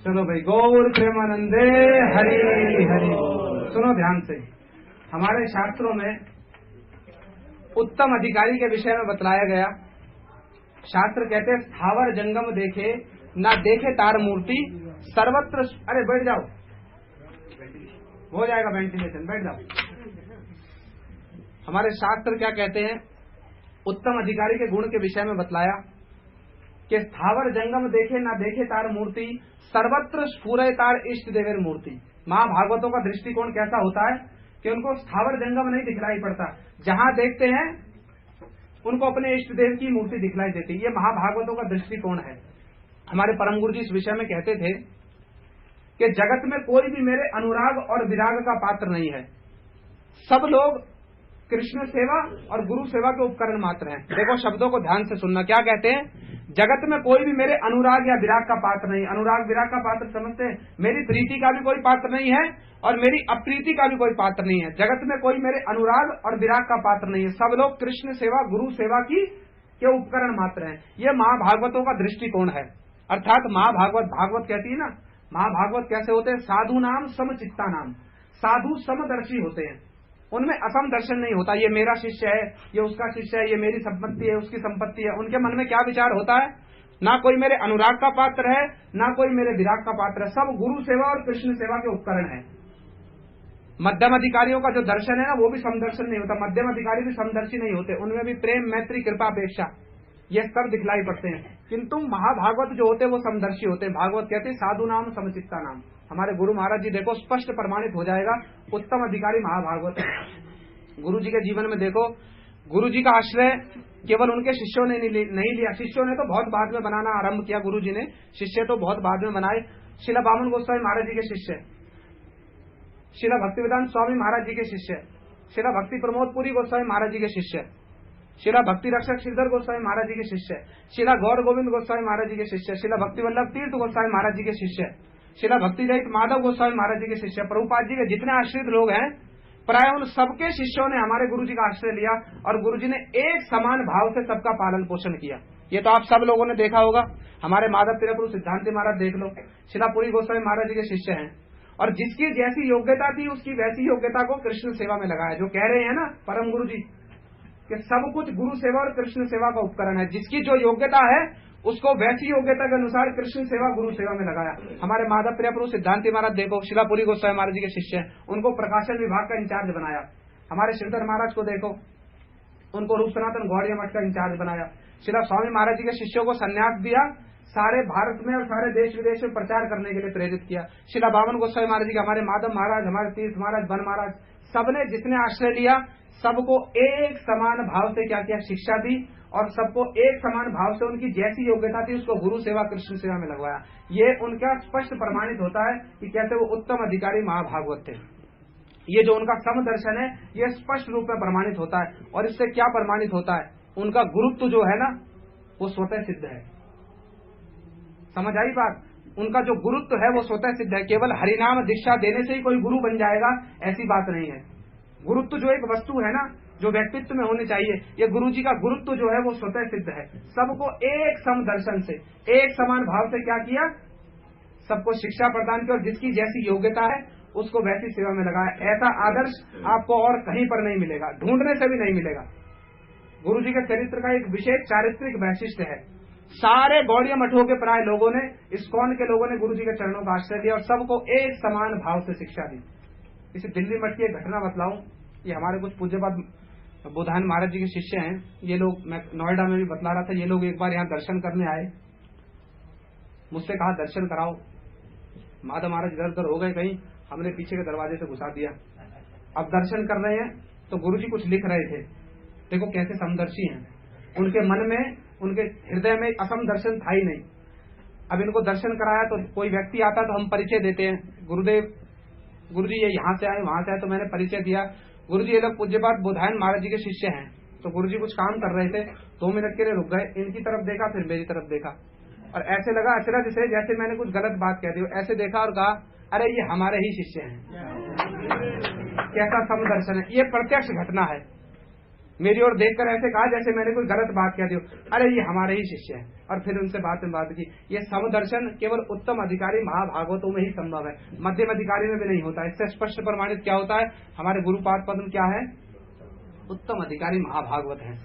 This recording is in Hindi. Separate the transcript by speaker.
Speaker 1: चलो भाई, गौर प्रेमानंदे हरि हरि। सुनो ध्यान से, हमारे शास्त्रों में उत्तम अधिकारी के विषय में बतलाया गया। शास्त्र कहते हैं स्थावर जंगम देखे ना देखे तार मूर्ति सर्वत्र। अरे बैठ जाओ, हो जाएगा वेंटिलेशन, बैठ जाओ। हमारे शास्त्र क्या कहते हैं, उत्तम अधिकारी के गुण के विषय में बतलाया कि स्थावर जंगम देखे ना देखे तार मूर्ति सर्वत्र स्फुरे तार इष्ट देवेर मूर्ति। महाभागवतों का दृष्टिकोण कैसा होता है कि उनको स्थावर जंगम नहीं दिखलाई पड़ता, जहां देखते हैं उनको अपने इष्ट देव की मूर्ति दिखलाई देती। ये महाभागवतों का दृष्टिकोण है। हमारे परम गुरु जी इस विषय में कहते थे कि जगत में कोई भी मेरे अनुराग और विराग का पात्र नहीं है। सब लोग कृष्ण सेवा और गुरु सेवा के उपकरण मात्र हैं। देखो शब्दों को ध्यान से सुनना, क्या कहते हैं, जगत में कोई भी मेरे अनुराग या विराग का पात्र नहीं। अनुराग विराग का पात्र समझते हैं, मेरी प्रीति का भी कोई पात्र नहीं है और मेरी अप्रीति का भी कोई पात्र नहीं है। जगत में कोई मेरे अनुराग और विराग का पात्र नहीं है। सब लोग कृष्ण सेवा गुरु सेवा के उपकरण मात्र हैं। ये महाभागवतों का दृष्टिकोण है। अर्थात भागवत कहती है ना, महाभागवत कैसे होते हैं, साधु नाम समचित्ता नाम। साधु समदर्शी होते हैं, उनमें असम दर्शन नहीं होता। ये मेरा शिष्य है, ये उसका शिष्य है, ये मेरी संपत्ति है, उसकी संपत्ति है। उनके मन में क्या विचार होता है, ना कोई मेरे अनुराग का पात्र है, ना कोई मेरे विराग का पात्र है। सब गुरु सेवा और कृष्ण सेवा के उपकरण है। मध्यम अधिकारियों का जो दर्शन है ना, वो भी समदर्शन नहीं होता। मध्यम अधिकारी भी समदर्शी नहीं होते, उनमें भी प्रेम मैत्री कृपा अपेक्षा ये सब दिखलाई पड़ते हैं। किंतु महाभागवत जो होते हैं वो समदर्शी होते हैं। भागवत कहते हैं साधु नाम समचित्ता नाम। हमारे गुरु महाराज जी देखो स्पष्ट प्रमाणित हो जाएगा, उत्तम अधिकारी महाभागवत है। गुरु जी के जीवन में देखो, गुरु जी का आश्रय केवल उनके शिष्यों ने नहीं लिया। शिष्यों ने तो बहुत बाद में बनाना आरंभ किया, गुरु जी ने, शिष्य तो बहुत बाद में बनाए। शिला बामन गोस्वामी महाराज जी के शिष्य, शिला भक्तिवेदांत स्वामी महाराज जी के शिष्य, शिला भक्ति प्रमोदपुरी गोस्वामी महाराज जी के शिष्य, शिला भक्ति रक्षक श्रीधर गोस्वामी महाराज जी के शिष्य, शिला गौर गोविंद गोस्वामी महाराज जी के शिष्य, शिला भक्ति वल्लभ तीर्थ गोस्वामी महाराज जी के शिष्य, शिला भक्ति रहित माधव गोस्वामी महाराज जी के शिष्य। प्रभुपाद जी के जितने आश्रित लोग हैं, प्राय उन सबके शिष्यों ने हमारे गुरु जी का आश्रय लिया और गुरु जी ने एक समान भाव से सबका पालन पोषण किया। ये तो आप सब लोगों ने देखा होगा। हमारे माधव तिरपुर सिद्धांति महाराज देख लो, शिलापुरी गोस्वामी महाराज जी के शिष्य हैं और जिसकी जैसी योग्यता थी उसकी वैसी योग्यता को कृष्ण सेवा में लगाया। जो कह रहे हैं ना परम गुरु जी कि सब कुछ गुरु सेवा और कृष्ण सेवा का उपकरण है, जिसकी जो योग्यता है उसको वैसी योग्यता के अनुसार कृष्ण सेवा गुरु सेवा में लगाया। हमारे माधव प्रियपुरु सिद्धांति महाराज देखो, शिलापुरी गोस्वामी महाराज जी के शिष्य हैं, उनको प्रकाशन विभाग का इंचार्ज बनाया। हमारे श्रीधर महाराज को देखो, उनको रूप सनातन गौड़िया मठ का इंचार्ज बनाया। शिला स्वामी महाराज जी के शिष्यों को संन्यास दिया, सारे भारत में और सारे देश विदेश में प्रचार करने के लिए प्रेरित किया। शिला बामन गोस्वामी महाराज जी के, हमारे माधव महाराज, हमारे तीर्थ महाराज, बन महाराज, सबने जिसने आश्रय लिया सबको एक समान भाव से क्या किया, शिक्षा दी और सबको एक समान भाव से उनकी जैसी योग्यता थी उसको गुरु सेवा कृष्ण सेवा में लगवाया। ये उनका स्पष्ट प्रमाणित होता है कि कैसे वो उत्तम अधिकारी महाभागवत थे। ये जो उनका समदर्शन है ये स्पष्ट रूप में प्रमाणित होता है। और इससे क्या प्रमाणित होता है, उनका गुरुत्व जो है ना वो स्वतः सिद्ध है। समझ आई बात, उनका जो गुरुत्व है वो स्वतः सिद्ध है। केवल हरिनाम दीक्षा देने से ही कोई गुरु बन जाएगा ऐसी बात नहीं है। गुरुत्व जो एक वस्तु है ना, जो व्यक्तित्व में होनी चाहिए, ये गुरु जी का गुरुत्व जो है वो स्वतः सिद्ध है। सबको एक सम दर्शन से, एक समान भाव से क्या किया, सबको शिक्षा प्रदान की और जिसकी जैसी योग्यता है उसको वैसी सेवा में लगाया। ऐसा आदर्श आपको और कहीं पर नहीं मिलेगा, ढूंढने से भी नहीं मिलेगा। गुरु जी के चरित्र का एक विशेष चारित्रिक वैशिष्ट्य है। सारे गौड़िया मठों के प्राय लोगों ने, इस्कॉन के लोगों ने गुरु जी के चरणों का आश्रय लिया और सबको एक समान भाव से शिक्षा दी। इसी दिल्ली मठ की एक घटना बतलाऊं, ये हमारे कुछ पूज्यपाद बुधान महाराज जी के शिष्य हैं। ये लोग, मैं नोएडा में भी बतला रहा था, ये लोग एक बार यहाँ दर्शन करने आए, मुझसे कहा दर्शन कराओ। माधव महाराज इधर उधर हो गए कहीं, हमने पीछे के दरवाजे से घुसा दिया। अब दर्शन कर रहे हैं तो गुरु जी कुछ लिख रहे थे। देखो कैसे समदर्शी हैं, उनके मन में, उनके हृदय में असम दर्शन था ही नहीं। अब इनको दर्शन कराया तो कोई व्यक्ति आता तो हम परिचय देते हैं, गुरुदेव, गुरु जी ये यहाँ से आए वहां से आए, तो मैंने परिचय दिया। गुरु जी ये लोग पूज्यपाद बुधायन महाराज जी के शिष्य हैं। तो गुरु जी कुछ काम कर रहे थे, 2 मिनट के लिए रुक गए, इनकी तरफ देखा फिर मेरी तरफ देखा और ऐसे लगा अचरज से जैसे मैंने कुछ गलत बात कह दी। ऐसे देखा और कहा अरे ये हमारे ही शिष्य हैं। कैसा समदर्शन है, ये प्रत्यक्ष घटना है। मेरी ओर देखकर ऐसे कहा जैसे मैंने कोई गलत बात कह दी हो, अरे ये हमारे ही शिष्य हैं, और फिर उनसे बात में बात की। ये समदर्शन केवल उत्तम अधिकारी महाभागवतों में ही संभव है, मध्यम अधिकारी में भी नहीं होता। इससे स्पष्ट प्रमाणित क्या होता है, हमारे गुरुपाद पद्म क्या है, उत्तम अधिकारी महाभागवत है।